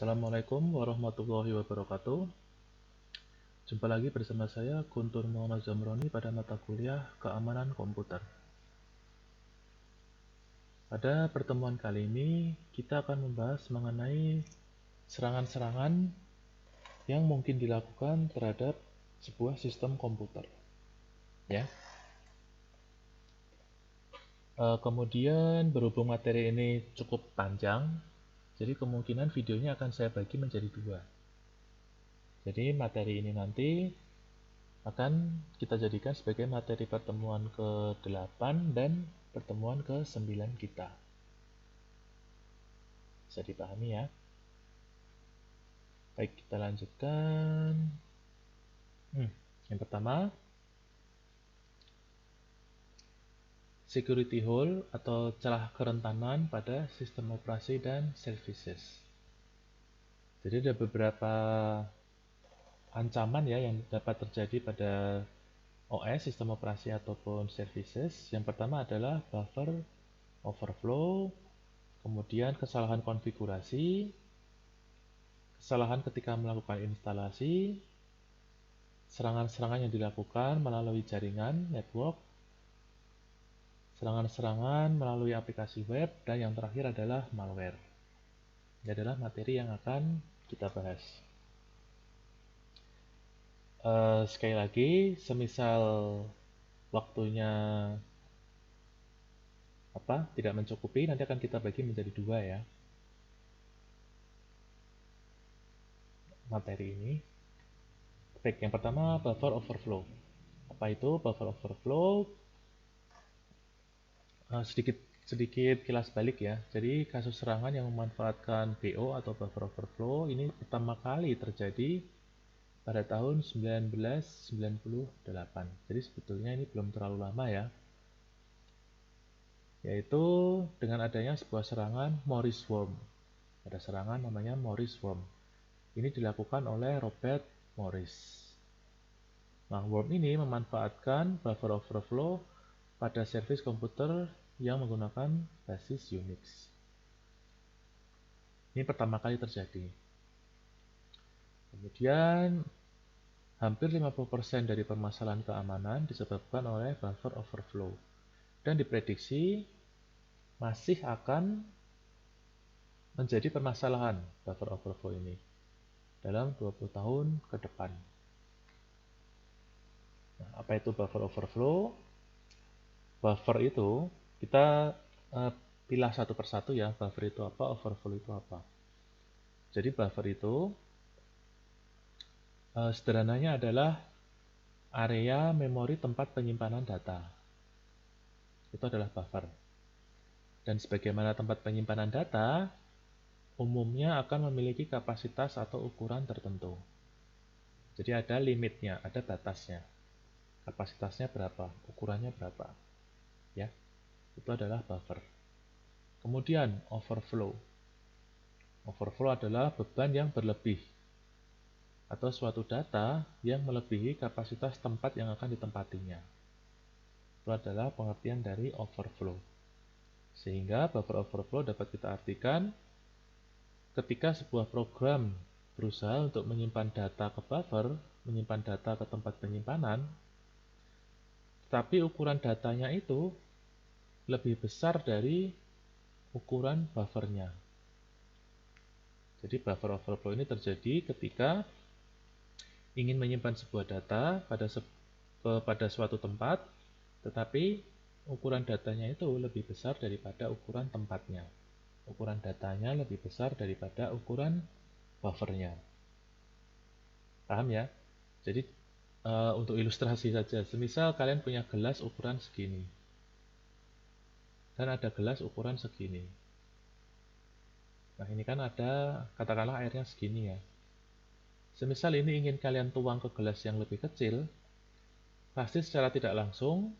Assalamualaikum warahmatullahi wabarakatuh. Jumpa lagi bersama saya Guntur Muhammad Zamroni pada mata kuliah Keamanan Komputer. Pada pertemuan kali ini kita akan membahas mengenai serangan-serangan yang mungkin dilakukan terhadap sebuah sistem komputer. Ya. Kemudian berhubung materi ini cukup panjang, jadi kemungkinan videonya akan saya bagi menjadi dua. Jadi materi ini nanti akan kita jadikan sebagai materi pertemuan ke-8 dan pertemuan ke-9 kita. Bisa dipahami ya? Baik, kita lanjutkan. Yang pertama, security hole atau celah kerentanan pada sistem operasi dan services. Jadi ada beberapa ancaman ya yang dapat terjadi pada OS, sistem operasi ataupun services. Yang pertama adalah buffer overflow, kemudian kesalahan konfigurasi, kesalahan ketika melakukan instalasi, serangan-serangan yang dilakukan melalui jaringan, network, serangan-serangan melalui aplikasi web, dan yang terakhir adalah malware. Ini adalah materi yang akan kita bahas. Sekali lagi, semisal waktunya tidak mencukupi, nanti akan kita bagi menjadi dua ya materi ini. Baik, yang pertama buffer overflow. Apa itu buffer overflow? Sedikit kilas balik ya. Jadi kasus serangan yang memanfaatkan BO atau buffer overflow ini pertama kali terjadi pada tahun 1998. Jadi sebetulnya ini belum terlalu lama ya. Yaitu dengan adanya sebuah serangan Morris Worm. Ada serangan namanya Morris Worm. Ini dilakukan oleh Robert Morris. Nah, worm ini memanfaatkan buffer overflow pada servis komputer yang menggunakan basis Unix. Ini pertama kali terjadi. Kemudian hampir 50% dari permasalahan keamanan disebabkan oleh buffer overflow dan diprediksi masih akan menjadi permasalahan buffer overflow ini dalam 20 tahun ke depan. Nah, apa itu buffer overflow? Buffer itu kita pilah satu persatu ya, buffer itu apa, overflow itu apa. Jadi buffer itu sederhananya adalah area memori tempat penyimpanan data. Itu adalah buffer. Dan sebagaimana tempat penyimpanan data, umumnya akan memiliki kapasitas atau ukuran tertentu. Jadi ada limitnya, ada batasnya. Kapasitasnya berapa, ukurannya berapa. Ya, itu adalah buffer. Kemudian overflow. Overflow adalah beban yang berlebih atau suatu data yang melebihi kapasitas tempat yang akan ditempatinya. Itu adalah pengertian dari overflow. Sehingga buffer overflow dapat kita artikan ketika sebuah program berusaha untuk menyimpan data ke buffer, menyimpan data ke tempat penyimpanan, tapi ukuran datanya itu lebih besar dari ukuran buffernya. Jadi buffer overflow ini terjadi ketika ingin menyimpan sebuah data pada suatu tempat, tetapi ukuran datanya itu lebih besar daripada ukuran tempatnya. Ukuran datanya lebih besar daripada ukuran buffernya. Paham ya? Jadi untuk ilustrasi saja, semisal kalian punya gelas ukuran segini dan ada gelas ukuran segini. Nah, ini kan ada, katakanlah airnya segini ya. Semisal ini ingin kalian tuang ke gelas yang lebih kecil, pasti secara tidak langsung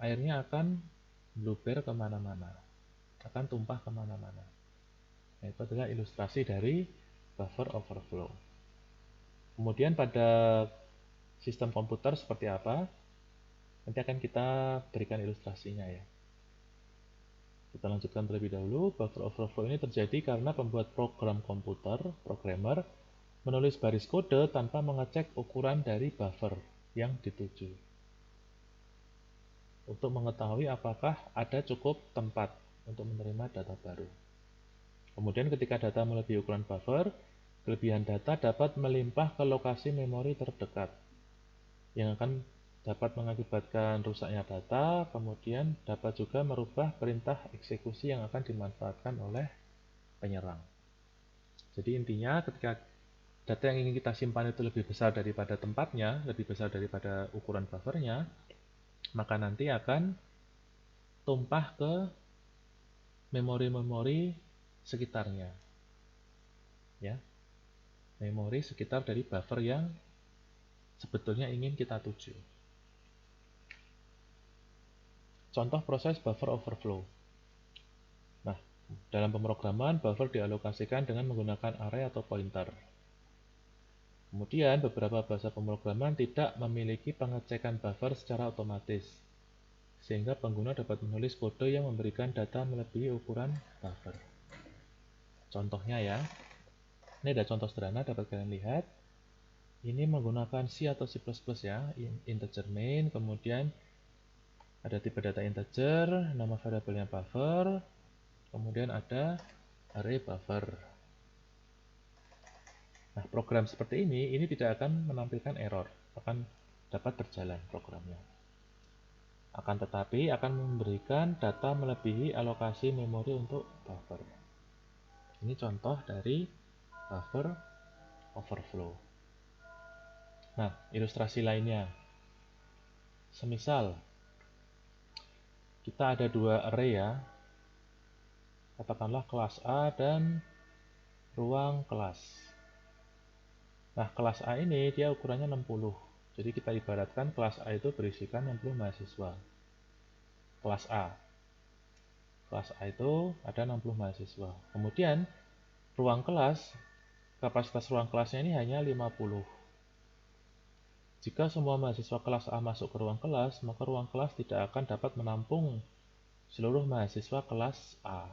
airnya akan bluber kemana-mana, akan tumpah kemana-mana. Nah, itu adalah ilustrasi dari buffer overflow. Kemudian pada sistem komputer seperti apa? Nanti akan kita berikan ilustrasinya ya. Kita lanjutkan terlebih dahulu. Buffer overflow ini terjadi karena pembuat program komputer, programmer, menulis baris kode tanpa mengecek ukuran dari buffer yang dituju untuk mengetahui apakah ada cukup tempat untuk menerima data baru. Kemudian ketika data melebihi ukuran buffer, kelebihan data dapat melimpah ke lokasi memori terdekat yang akan dapat mengakibatkan rusaknya data, kemudian dapat juga merubah perintah eksekusi yang akan dimanfaatkan oleh penyerang. Jadi intinya ketika data yang ingin kita simpan itu lebih besar daripada tempatnya, lebih besar daripada ukuran buffernya, maka nanti akan tumpah ke memori-memori sekitarnya. Ya, memori sekitar dari buffer yang sebetulnya ingin kita tuju. Contoh proses buffer overflow. Nah, dalam pemrograman, buffer dialokasikan dengan menggunakan array atau pointer. Kemudian, beberapa bahasa pemrograman tidak memiliki pengecekan buffer secara otomatis, sehingga pengguna dapat menulis kode yang memberikan data melebihi ukuran buffer. Contohnya ya, ini ada contoh sederhana dapat kalian lihat. Ini menggunakan C atau C++ ya, integer main, kemudian ada tipe data integer, nama variabelnya buffer, kemudian ada array buffer. Nah, program seperti ini tidak akan menampilkan error, akan dapat berjalan programnya. Akan tetapi akan memberikan data melebihi alokasi memori untuk buffer. Ini contoh dari buffer overflow. Nah, ilustrasi lainnya. Semisal kita ada dua array ya, katakanlah kelas A dan ruang kelas. Nah, kelas A ini dia ukurannya 60. Jadi kita ibaratkan kelas A itu berisikan 60 mahasiswa. Kelas A. Kelas A itu ada 60 mahasiswa. Kemudian ruang kelas, kapasitas ruang kelasnya ini hanya 50. Jika semua mahasiswa kelas A masuk ke ruang kelas, maka ruang kelas tidak akan dapat menampung seluruh mahasiswa kelas A.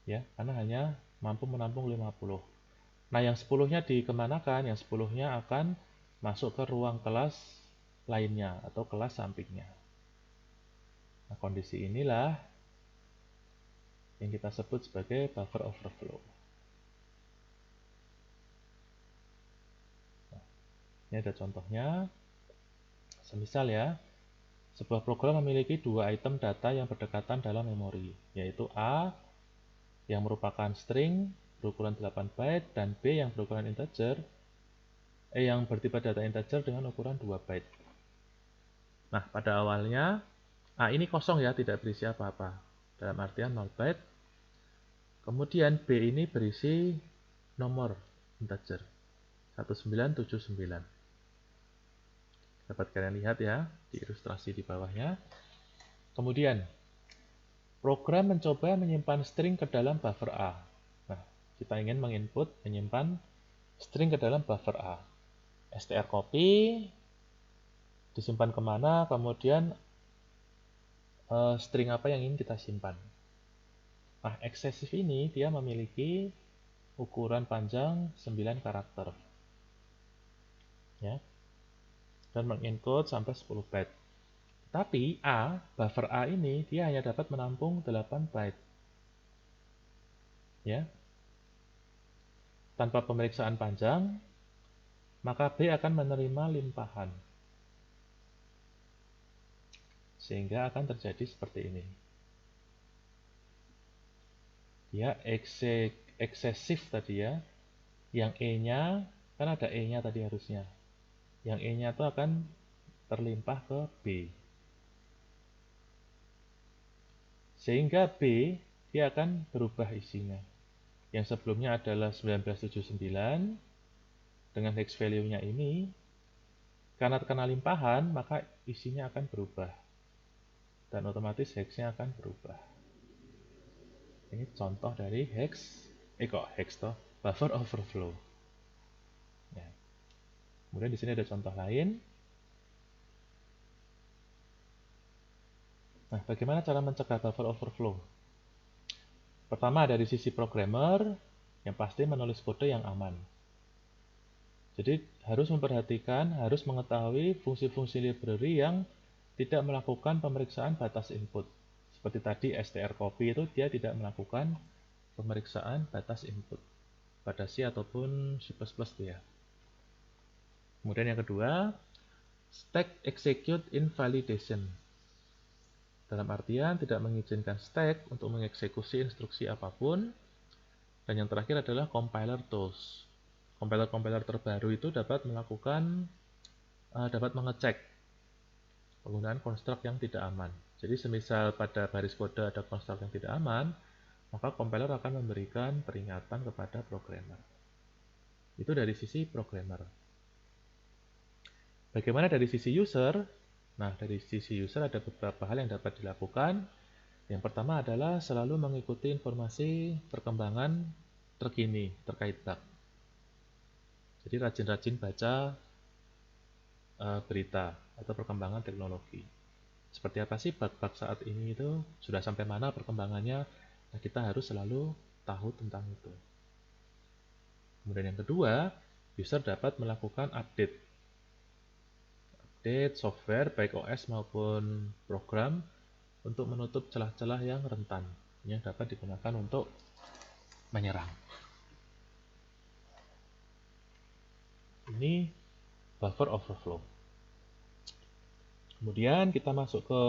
Ya, karena hanya mampu menampung 50. Nah, yang 10-nya dikemanakan? Yang 10-nya akan masuk ke ruang kelas lainnya atau kelas sampingnya. Nah, kondisi inilah yang kita sebut sebagai buffer overflow. Nah, ini ada contohnya. Semisal ya, sebuah program memiliki dua item data yang berdekatan dalam memori, yaitu A yang merupakan string berukuran 8 byte dan B yang berukuran integer, yang bertipe data integer dengan ukuran 2 byte. Nah, pada awalnya A ini kosong ya, tidak berisi apa-apa. Dalam artian 0 byte. Kemudian B ini berisi nomor integer 1979. Dapat kalian lihat ya di ilustrasi di bawahnya. Kemudian program mencoba menyimpan string ke dalam buffer A. Nah, kita ingin menginput menyimpan string ke dalam buffer A. strcpy disimpan kemana, kemudian string apa yang ingin kita simpan. Nah, eksesif ini dia memiliki ukuran panjang 9 karakter. Ya. Dan mengencode sampai 10 byte. Tapi buffer A ini dia hanya dapat menampung 8 byte. Ya. Tanpa pemeriksaan panjang, maka B akan menerima limpahan. Sehingga akan terjadi seperti ini. Ya, eksesif tadi ya. Yang E-nya, kan ada E-nya tadi harusnya. Yang E-nya itu akan terlimpah ke B. Sehingga B, dia akan berubah isinya. Yang sebelumnya adalah 1979, dengan hex value-nya ini, karena terkena limpahan, maka isinya akan berubah. Dan otomatis hex-nya akan berubah. Ini contoh dari buffer overflow. Ya. Kemudian di sini ada contoh lain. Nah, bagaimana cara mencegah buffer overflow? Pertama, dari sisi programmer, yang pasti menulis kode yang aman. Jadi harus memperhatikan, harus mengetahui fungsi-fungsi library yang tidak melakukan pemeriksaan batas input. Seperti tadi strcpy itu dia tidak melakukan pemeriksaan batas input pada C ataupun C++ dia. Kemudian yang kedua, stack execute invalidation. Dalam artian tidak mengizinkan stack untuk mengeksekusi instruksi apapun. Dan yang terakhir adalah compiler tools. Compiler-compiler terbaru itu dapat mengecek penggunaan construct yang tidak aman. Jadi semisal pada baris kode ada construct yang tidak aman, maka compiler akan memberikan peringatan kepada programmer. Itu dari sisi programmer. Bagaimana dari sisi user? Nah, dari sisi user ada beberapa hal yang dapat dilakukan. Yang pertama adalah selalu mengikuti informasi perkembangan terkini terkait bug. Jadi rajin-rajin baca berita atau perkembangan teknologi. Seperti apa sih bug-bug saat ini itu, sudah sampai mana perkembangannya, nah kita harus selalu tahu tentang itu. Kemudian yang kedua, user dapat melakukan update software baik OS maupun program untuk menutup celah-celah yang rentan yang dapat digunakan untuk menyerang. Ini buffer overflow. Kemudian kita masuk ke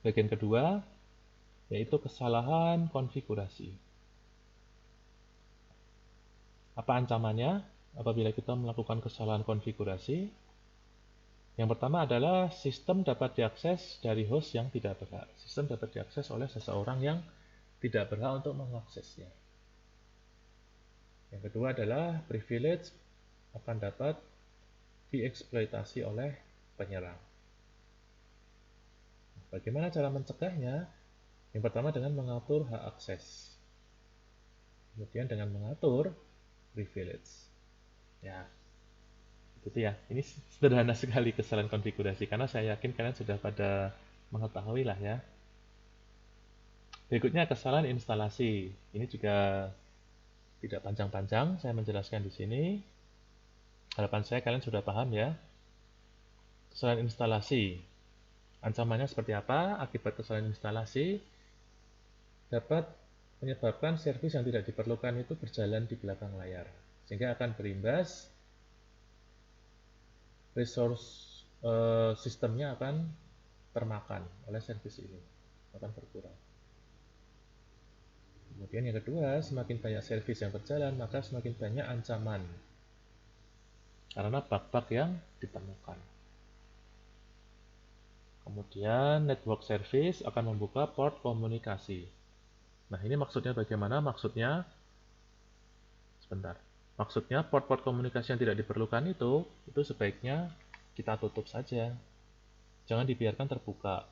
bagian kedua, yaitu kesalahan konfigurasi. Apa ancamannya apabila kita melakukan kesalahan konfigurasi? Yang pertama adalah sistem dapat diakses dari host yang tidak berhak. Sistem dapat diakses oleh seseorang yang tidak berhak untuk mengaksesnya. Yang kedua adalah privilege akan dapat dieksploitasi oleh penyerang. Bagaimana cara mencegahnya? Yang pertama dengan mengatur hak akses. Kemudian dengan mengatur privilege. Ya, itu ya. Ini sederhana sekali kesalahan konfigurasi karena saya yakin kalian sudah pada mengetahui lah ya. Berikutnya kesalahan instalasi. Ini juga tidak panjang-panjang, saya menjelaskan di sini. Harapan saya kalian sudah paham ya. Kesalahan instalasi. Ancamannya seperti apa? Akibat kesalahan instalasi dapat menyebabkan servis yang tidak diperlukan itu berjalan di belakang layar, sehingga akan berimbas resource sistemnya akan termakan oleh servis ini, akan berkurang. Kemudian yang kedua, semakin banyak servis yang berjalan, maka semakin banyak ancaman karena bug-bug yang ditemukan. Kemudian network service akan membuka port komunikasi. Nah, ini maksudnya bagaimana? Maksudnya port-port komunikasi yang tidak diperlukan itu sebaiknya kita tutup saja. Jangan dibiarkan terbuka,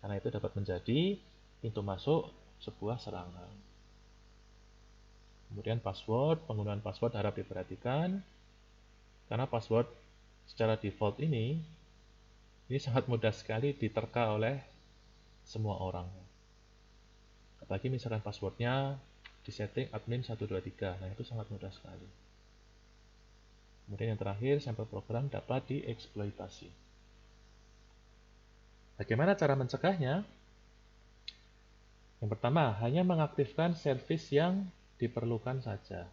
karena itu dapat menjadi pintu masuk sebuah serangan. Kemudian password, penggunaan password harap diperhatikan, karena password secara default ini sangat mudah sekali diterka oleh semua orang. Apalagi misalkan passwordnya disetting admin 123, nah itu sangat mudah sekali. Kemudian yang terakhir, sampel program dapat dieksploitasi. Bagaimana cara mencegahnya? Yang pertama, hanya mengaktifkan servis yang diperlukan saja.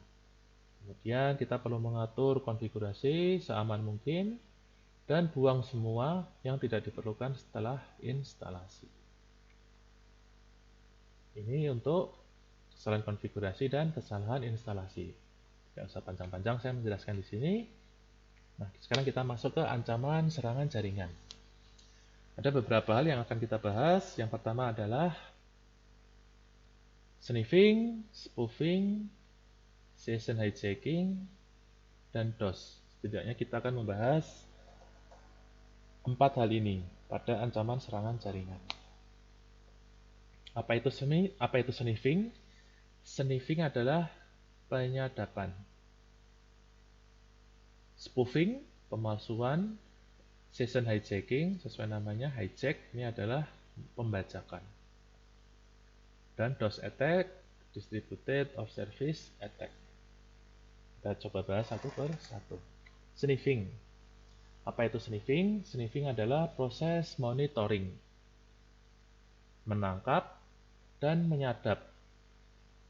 Kemudian kita perlu mengatur konfigurasi seaman mungkin dan buang semua yang tidak diperlukan setelah instalasi. Ini untuk kesalahan konfigurasi dan kesalahan instalasi. Tidak usah panjang-panjang, saya menjelaskan di sini. Nah, sekarang kita masuk ke ancaman serangan jaringan. Ada beberapa hal yang akan kita bahas. Yang pertama adalah sniffing, spoofing, session hijacking, dan DOS. Setidaknya kita akan membahas 4 hal ini pada ancaman serangan jaringan. Apa itu sniffing? Sniffing adalah penyadapan. Spoofing, pemalsuan. Session hijacking, sesuai namanya, hijack, ini adalah pembajakan. Dan DOS attack, distributed of service attack. Kita coba bahas satu per satu. Sniffing. Apa itu sniffing? Sniffing adalah proses monitoring, menangkap dan menyadap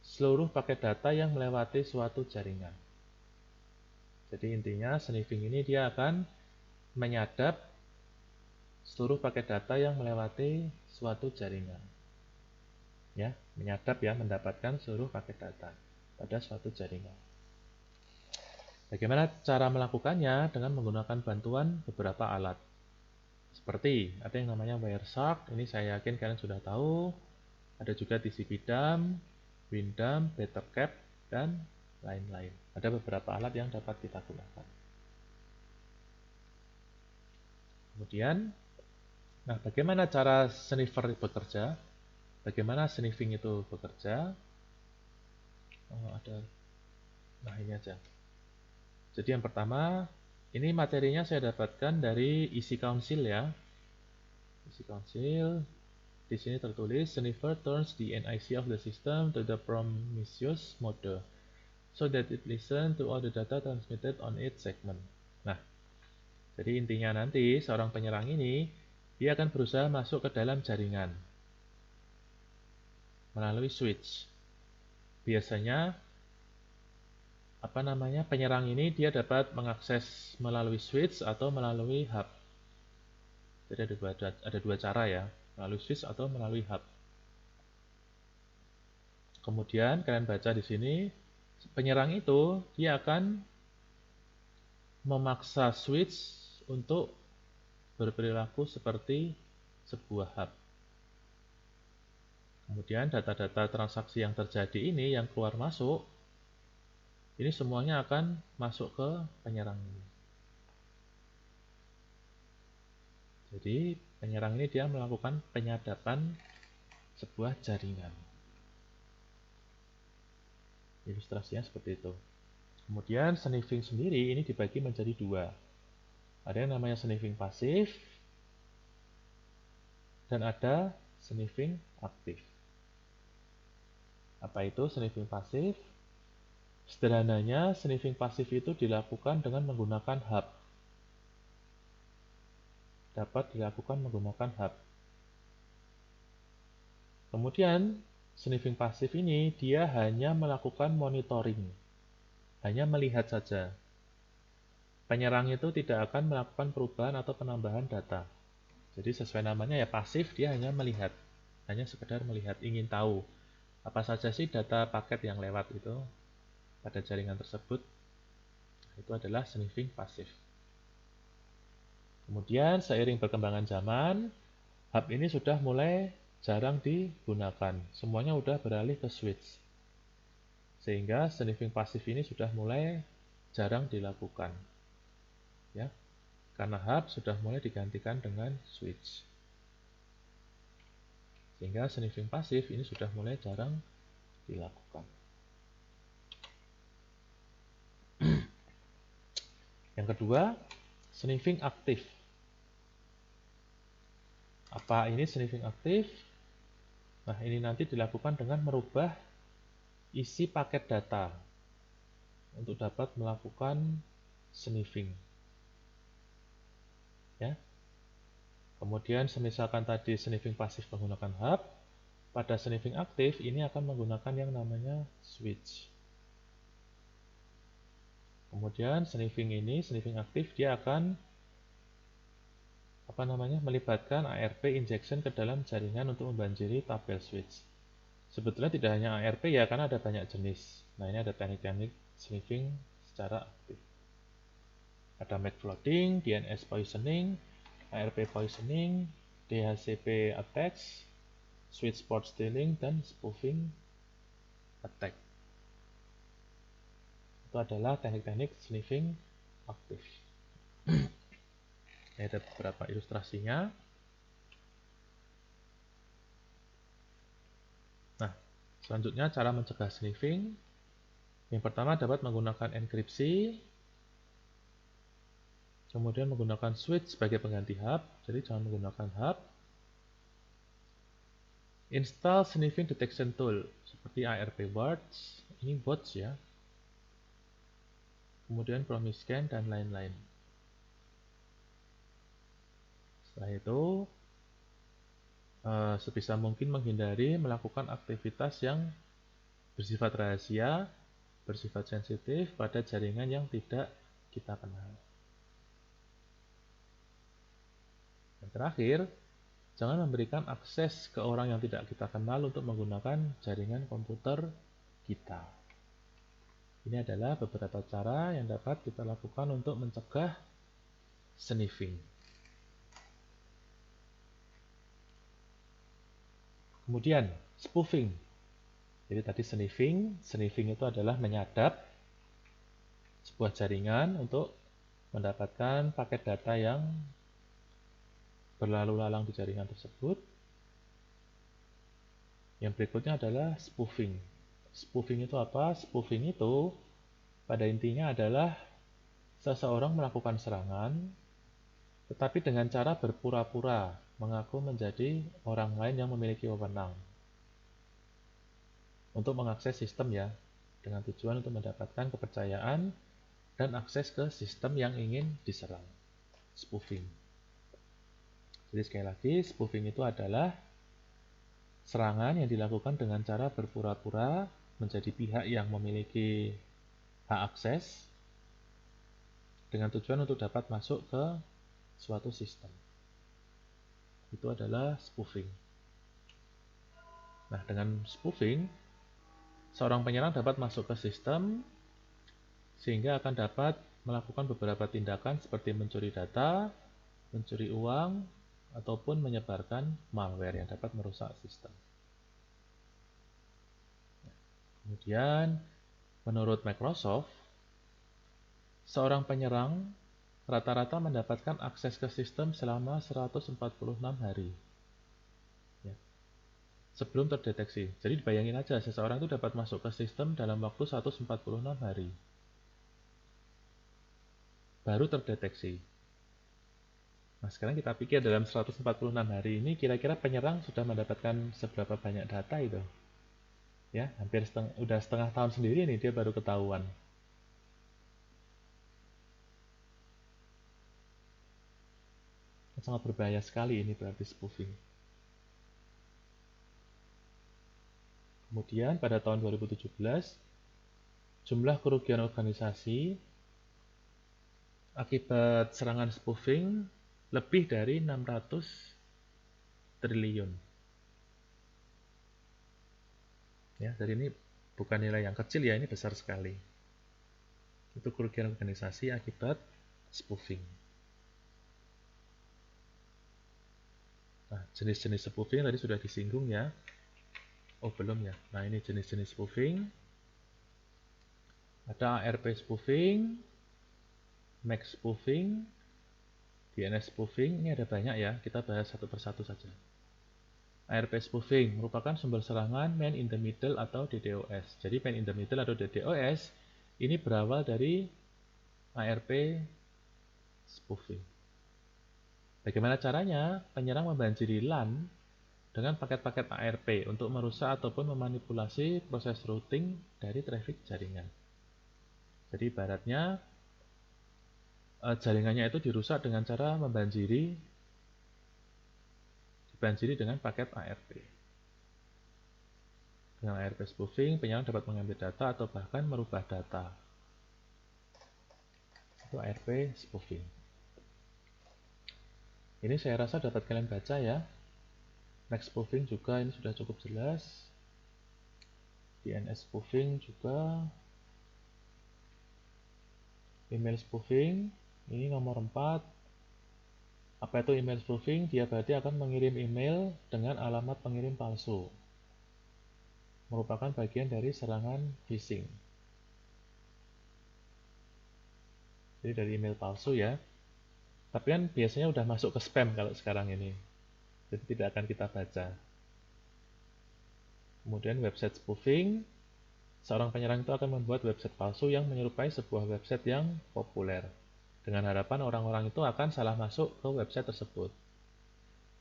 seluruh paket data yang melewati suatu jaringan. Jadi intinya sniffing ini dia akan menyadap seluruh paket data yang melewati suatu jaringan. Ya, menyadap ya, mendapatkan seluruh paket data pada suatu jaringan. Bagaimana cara melakukannya? Dengan menggunakan bantuan beberapa alat. Seperti ada yang namanya Wireshark, ini saya yakin kalian sudah tahu. Ada juga TCP-DUMP, WinDump, BetterCap, dan lain-lain. Ada beberapa alat yang dapat kita gunakan. Kemudian, nah bagaimana cara sniffer bekerja? Bagaimana sniffing itu bekerja? Nah ini aja. Jadi yang pertama, ini materinya saya dapatkan dari Easy Council ya. Easy Council, di sini tertulis, sniffer turns the NIC of the system to the promiscuous mode, so that it listen to all the data transmitted on its segment. Nah, jadi intinya nanti seorang penyerang ini, dia akan berusaha masuk ke dalam jaringan melalui switch. Biasanya penyerang ini dia dapat mengakses melalui switch atau melalui hub. Jadi ada dua cara ya, melalui switch atau melalui hub. Kemudian kalian baca di sini, penyerang itu dia akan memaksa switch untuk berperilaku seperti sebuah hub. Kemudian data-data transaksi yang terjadi ini yang keluar masuk, ini semuanya akan masuk ke penyerang ini. Jadi penyerang ini dia melakukan penyadapan sebuah jaringan. Ilustrasinya seperti itu. Kemudian sniffing sendiri ini dibagi menjadi dua. Ada yang namanya sniffing pasif dan ada sniffing aktif. Apa itu sniffing pasif? Sederhananya, sniffing pasif itu dilakukan dengan menggunakan hub. Dapat dilakukan menggunakan hub. Kemudian, sniffing pasif ini dia hanya melakukan monitoring. Hanya melihat saja. Penyerang itu tidak akan melakukan perubahan atau penambahan data. Jadi sesuai namanya ya pasif, dia hanya melihat. Hanya sekedar melihat, ingin tahu apa saja sih data paket yang lewat itu pada jaringan tersebut. Itu adalah sniffing pasif. Kemudian seiring perkembangan zaman, hub ini sudah mulai jarang digunakan. Semuanya sudah beralih ke switch. Sehingga sniffing pasif ini sudah mulai jarang dilakukan. Ya. Karena hub sudah mulai digantikan dengan switch. Sehingga sniffing pasif ini sudah mulai jarang dilakukan. Yang kedua, sniffing aktif. Apa ini sniffing aktif? Nah, ini nanti dilakukan dengan merubah isi paket data untuk dapat melakukan sniffing. Ya. Kemudian semisalkan tadi sniffing pasif menggunakan hub, pada sniffing aktif ini akan menggunakan yang namanya switch. Kemudian sniffing aktif dia akan melibatkan ARP injection ke dalam jaringan untuk membanjiri tabel switch. Sebetulnya tidak hanya ARP ya, karena ada banyak jenis. Nah, ini ada teknik-teknik sniffing secara aktif. Ada MAC flooding, DNS poisoning, ARP poisoning, DHCP attacks, switch port stealing, dan spoofing attack. Itu adalah teknik-teknik sniffing aktif. Ini ada beberapa ilustrasinya. Nah, selanjutnya cara mencegah sniffing. Yang pertama dapat menggunakan enkripsi, kemudian menggunakan switch sebagai pengganti hub. Jadi jangan menggunakan hub. Install sniffing detection tool seperti ARP Words, ini bots ya. Kemudian Promiscan dan lain-lain. Setelah itu sebisa mungkin menghindari melakukan aktivitas yang bersifat rahasia, bersifat sensitif pada jaringan yang tidak kita kenal. Dan terakhir, jangan memberikan akses ke orang yang tidak kita kenal untuk menggunakan jaringan komputer kita. Ini adalah beberapa cara yang dapat kita lakukan untuk mencegah sniffing. Kemudian, spoofing. Jadi tadi sniffing itu adalah menyadap sebuah jaringan untuk mendapatkan paket data yang berlalu lalang di jaringan tersebut. Yang berikutnya adalah spoofing. Spoofing itu apa? Spoofing itu pada intinya adalah seseorang melakukan serangan tetapi dengan cara berpura-pura mengaku menjadi orang lain yang memiliki wewenang untuk mengakses sistem ya, dengan tujuan untuk mendapatkan kepercayaan dan akses ke sistem yang ingin diserang. Spoofing. Jadi sekali lagi, spoofing itu adalah serangan yang dilakukan dengan cara berpura-pura menjadi pihak yang memiliki hak akses dengan tujuan untuk dapat masuk ke suatu sistem. Itu adalah spoofing. Nah, dengan spoofing, seorang penyerang dapat masuk ke sistem sehingga akan dapat melakukan beberapa tindakan seperti mencuri data, mencuri uang, ataupun menyebarkan malware yang dapat merusak sistem. Kemudian, menurut Microsoft, seorang penyerang rata-rata mendapatkan akses ke sistem selama 146 hari ya, sebelum terdeteksi. Jadi bayangin aja, seseorang itu dapat masuk ke sistem dalam waktu 146 hari baru terdeteksi. Nah, sekarang kita pikir dalam 146 hari ini kira-kira penyerang sudah mendapatkan seberapa banyak data itu? Ya, hampir setengah tahun sendiri nih dia baru ketahuan. Sangat berbahaya sekali ini berarti spoofing. Kemudian pada tahun 2017, jumlah kerugian organisasi akibat serangan spoofing lebih dari 600 triliun. Ya, jadi ini bukan nilai yang kecil ya, ini besar sekali. Itu kerugian organisasi akibat spoofing. Nah, jenis-jenis spoofing tadi sudah disinggung ya. Oh, belum ya. Nah, ini jenis-jenis spoofing. Ada ARP spoofing, MAC spoofing, DNS spoofing. Ini ada banyak ya. Kita bahas satu persatu saja. ARP spoofing merupakan sumber serangan man in the middle atau DDoS. Jadi man in the middle atau DDoS ini berawal dari ARP spoofing. Bagaimana caranya? Penyerang membanjiri LAN dengan paket-paket ARP untuk merusak ataupun memanipulasi proses routing dari traffic jaringan. Jadi ibaratnya jaringannya itu dirusak dengan cara dibanjiri dengan paket ARP. Dengan ARP spoofing, penyerang dapat mengambil data atau bahkan merubah data. Itu ARP spoofing. Ini saya rasa dapat kalian baca ya. MAC spoofing juga ini sudah cukup jelas. DNS spoofing juga. Email spoofing, ini nomor 4. Apa itu email spoofing? Dia berarti akan mengirim email dengan alamat pengirim palsu. Merupakan bagian dari serangan phishing. Jadi dari email palsu ya. Tapi kan biasanya udah masuk ke spam kalau sekarang ini. Jadi tidak akan kita baca. Kemudian website spoofing. Seorang penyerang itu akan membuat website palsu yang menyerupai sebuah website yang populer. Dengan harapan orang-orang itu akan salah masuk ke website tersebut.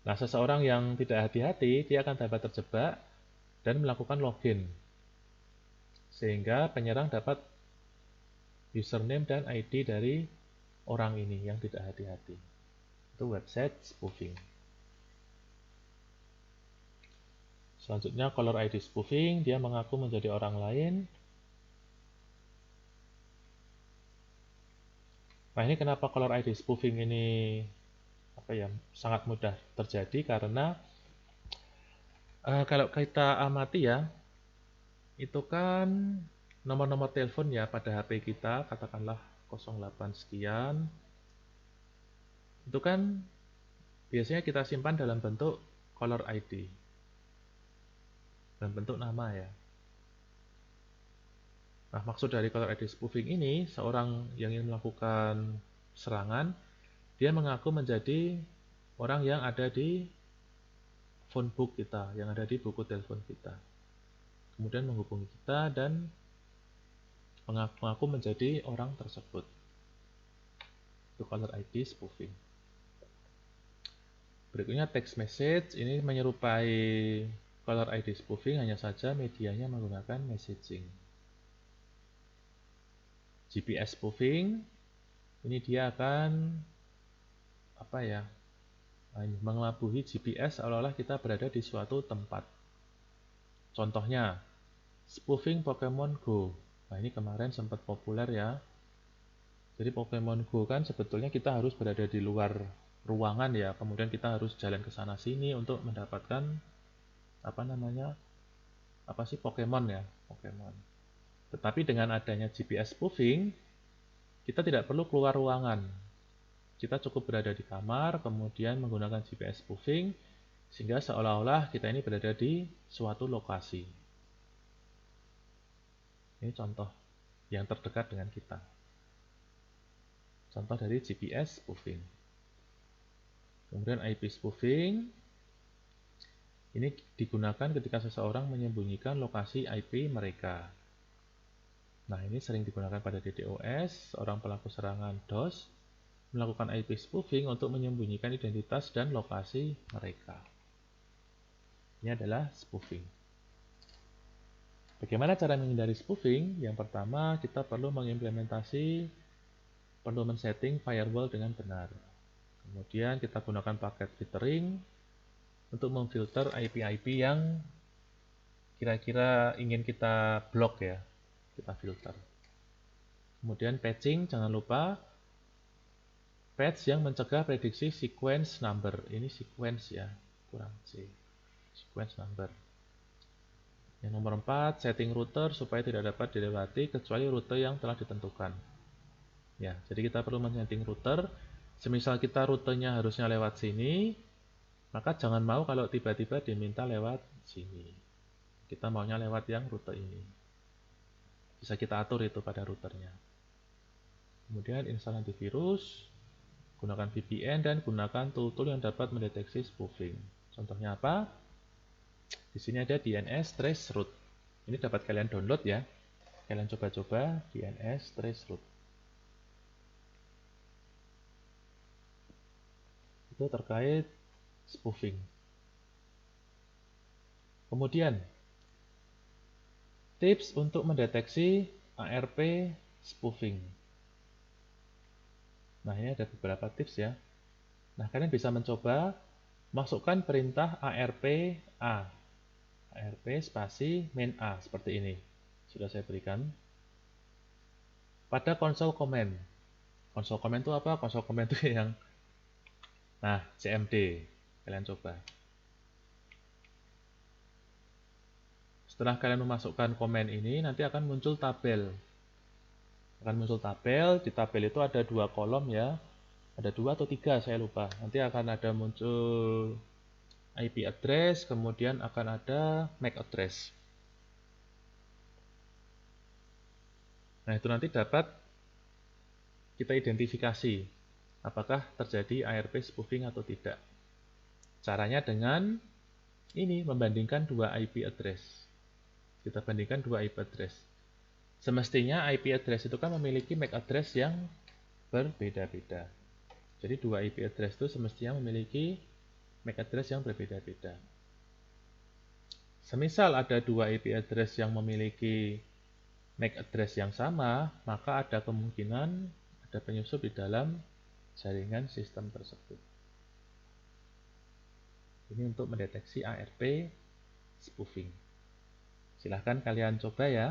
Nah, seseorang yang tidak hati-hati, dia akan dapat terjebak dan melakukan login. Sehingga penyerang dapat username dan ID dari orang ini yang tidak hati-hati. Itu website spoofing. Selanjutnya caller ID spoofing, dia mengaku menjadi orang lain. Nah, ini kenapa caller ID spoofing ini sangat mudah terjadi, karena kalau kita amati ya, itu kan nomor-nomor telepon ya pada HP kita, katakanlah 08 sekian, itu kan biasanya kita simpan dalam bentuk caller ID, dalam bentuk nama ya. Nah, maksud dari caller ID spoofing ini, seorang yang ingin melakukan serangan, dia mengaku menjadi orang yang ada di phone book kita, yang ada di buku telepon kita. Kemudian menghubungi kita dan mengaku menjadi orang tersebut. Itu caller ID spoofing. Berikutnya text message, ini menyerupai caller ID spoofing, hanya saja medianya menggunakan messaging. GPS spoofing, ini dia akan mengelabuhi GPS seolah-olah kita berada di suatu tempat. Contohnya, spoofing Pokemon Go. Nah, ini kemarin sempat populer ya. Jadi Pokemon Go kan sebetulnya kita harus berada di luar ruangan ya, kemudian kita harus jalan ke sana sini untuk mendapatkan Pokemon ya, Pokemon. Tetapi dengan adanya GPS spoofing, kita tidak perlu keluar ruangan. Kita cukup berada di kamar, kemudian menggunakan GPS spoofing, sehingga seolah-olah kita ini berada di suatu lokasi. Ini contoh yang terdekat dengan kita. Contoh dari GPS spoofing. Kemudian IP spoofing, ini digunakan ketika seseorang menyembunyikan lokasi IP mereka. Nah, ini sering digunakan pada DDoS, seorang pelaku serangan DOS melakukan IP spoofing untuk menyembunyikan identitas dan lokasi mereka. Ini adalah spoofing. Bagaimana cara menghindari spoofing? Yang pertama, kita perlu men-setting firewall dengan benar. Kemudian kita gunakan paket filtering untuk memfilter IP-IP yang kira-kira ingin kita blok ya, kita filter. Kemudian patching, jangan lupa patch yang mencegah prediksi sequence number. Ini sequence ya, kurang C. Sequence number. Yang nomor 4, setting router supaya tidak dapat dilewati kecuali rute yang telah ditentukan. Ya, jadi kita perlu men-setting router. Semisal kita rutenya harusnya lewat sini, maka jangan mau kalau tiba-tiba diminta lewat sini. Kita maunya lewat yang rute ini. Bisa kita atur itu pada routernya. Kemudian install antivirus, gunakan VPN dan gunakan tool-tool yang dapat mendeteksi spoofing. Contohnya apa? Di sini ada DNS Traceroute. Ini dapat kalian download ya. Kalian coba-coba DNS Traceroute. Itu terkait spoofing. Kemudian tips untuk mendeteksi ARP spoofing. Nah, ini ada beberapa tips ya. Nah, kalian bisa mencoba masukkan perintah ARP A. ARP spasi main A seperti ini. Sudah saya berikan. Pada konsol komen. Konsol komen itu apa? Konsol komen itu yang CMD. Kalian coba. Setelah kalian memasukkan komen ini, nanti akan muncul tabel. Di tabel itu ada 2 kolom ya. Ada 2 atau 3, saya lupa. Nanti akan ada muncul IP address, kemudian akan ada MAC address. Nah, itu nanti dapat kita identifikasi apakah terjadi ARP spoofing atau tidak. Caranya dengan ini, membandingkan 2 IP address. Kita bandingkan 2 IP address. Semestinya IP address itu kan memiliki MAC address yang berbeda-beda. Jadi 2 IP address itu semestinya memiliki MAC address yang berbeda-beda. Semisal ada dua IP address yang memiliki MAC address yang sama, maka ada kemungkinan ada penyusup di dalam jaringan sistem tersebut. Ini untuk mendeteksi ARP spoofing. Silahkan kalian coba ya.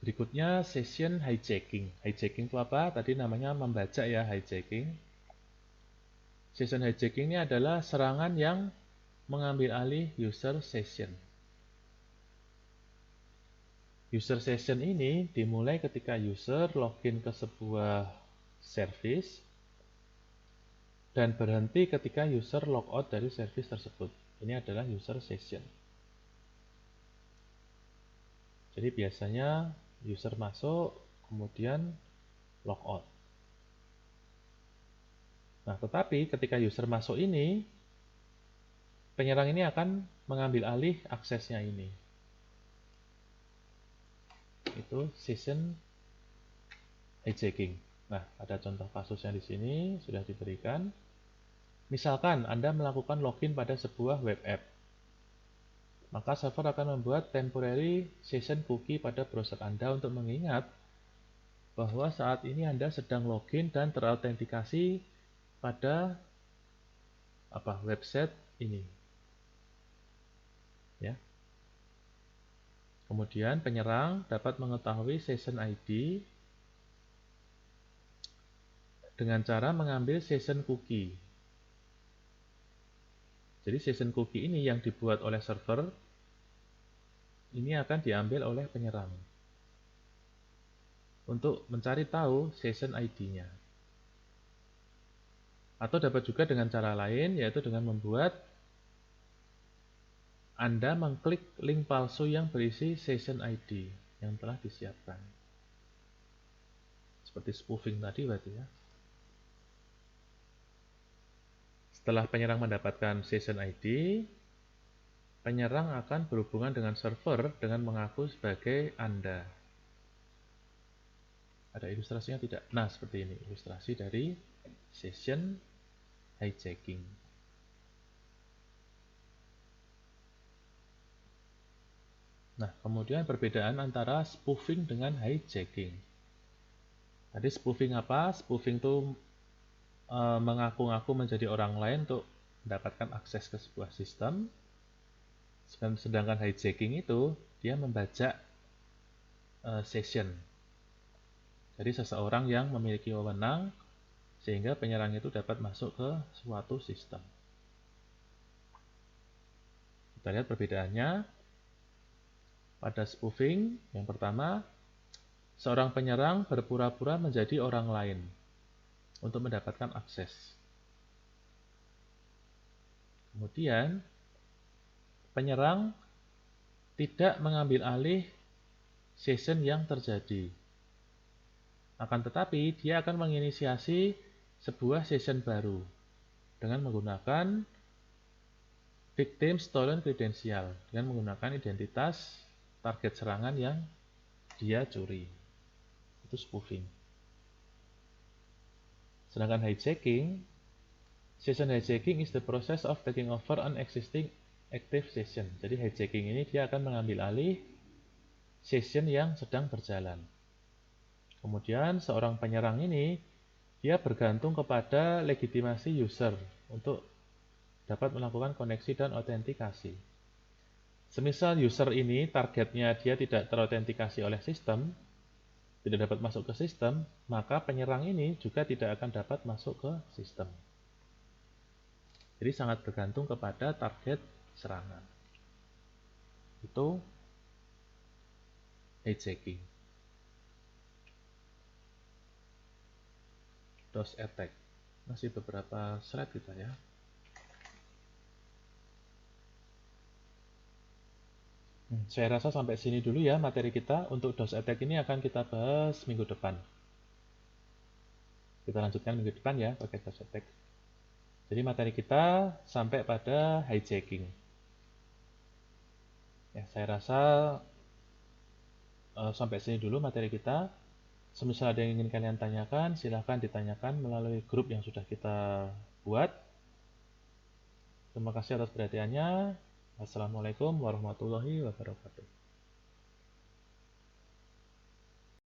Berikutnya session hijacking. Hijacking itu apa? Tadi namanya membajak ya, hijacking. Session hijacking ini adalah serangan yang mengambil alih user session. User session ini dimulai ketika user login ke sebuah service dan berhenti ketika user logout dari service tersebut. Ini adalah user session. Jadi biasanya user masuk, kemudian logout. Nah, tetapi ketika user masuk ini, penyerang ini akan mengambil alih aksesnya ini. Itu session hijacking. Nah, ada contoh kasusnya di sini sudah diberikan. Misalkan Anda melakukan login pada sebuah web app, maka server akan membuat temporary session cookie pada browser Anda untuk mengingat bahwa saat ini Anda sedang login dan terautentikasi pada website ini. Ya. Kemudian penyerang dapat mengetahui session ID dengan cara mengambil session cookie. Jadi session cookie ini yang dibuat oleh server, ini akan diambil oleh penyerang untuk mencari tahu session ID-nya. Atau dapat juga dengan cara lain, yaitu dengan membuat Anda mengklik link palsu yang berisi session ID yang telah disiapkan. Seperti spoofing tadi berarti ya. Setelah penyerang mendapatkan session ID, penyerang akan berhubungan dengan server dengan mengaku sebagai Anda. Ada ilustrasinya tidak? Nah, seperti ini ilustrasi dari session hijacking. Nah, kemudian perbedaan antara spoofing dengan hijacking. Tadi spoofing apa? Spoofing itu mengaku-ngaku menjadi orang lain untuk mendapatkan akses ke sebuah sistem. Sedangkan hijacking itu dia membajak session. Jadi seseorang yang memiliki wewenang sehingga penyerang itu dapat masuk ke suatu sistem. Kita lihat perbedaannya. Pada spoofing, yang pertama, seorang penyerang berpura-pura menjadi orang lain untuk mendapatkan akses. Kemudian, penyerang tidak mengambil alih session yang terjadi. Akan tetapi, dia akan menginisiasi sebuah session baru dengan menggunakan victim stolen credential, dengan menggunakan identitas target serangan yang dia curi. Itu spoofing. Sedangkan hijacking, session hijacking is the process of taking over an existing active session. Jadi hijacking ini dia akan mengambil alih session yang sedang berjalan. Kemudian seorang penyerang ini dia bergantung kepada legitimasi user untuk dapat melakukan koneksi dan autentikasi. Semisal user ini targetnya dia tidak terautentikasi oleh sistem, tidak dapat masuk ke sistem, maka penyerang ini juga tidak akan dapat masuk ke sistem. Jadi sangat bergantung kepada target serangan. Itu hijacking. DOS attack. Masih beberapa slide kita ya. Saya rasa sampai sini dulu ya materi kita. Untuk DOS attack ini akan kita bahas minggu depan. Kita lanjutkan minggu depan ya pakai DOS attack. Jadi materi kita sampai pada hijacking. Ya, saya rasa sampai sini dulu materi kita. Semisal ada yang ingin kalian tanyakan, silahkan ditanyakan melalui grup yang sudah kita buat. Terima kasih atas perhatiannya. Wassalamualaikum warahmatullahi wabarakatuh.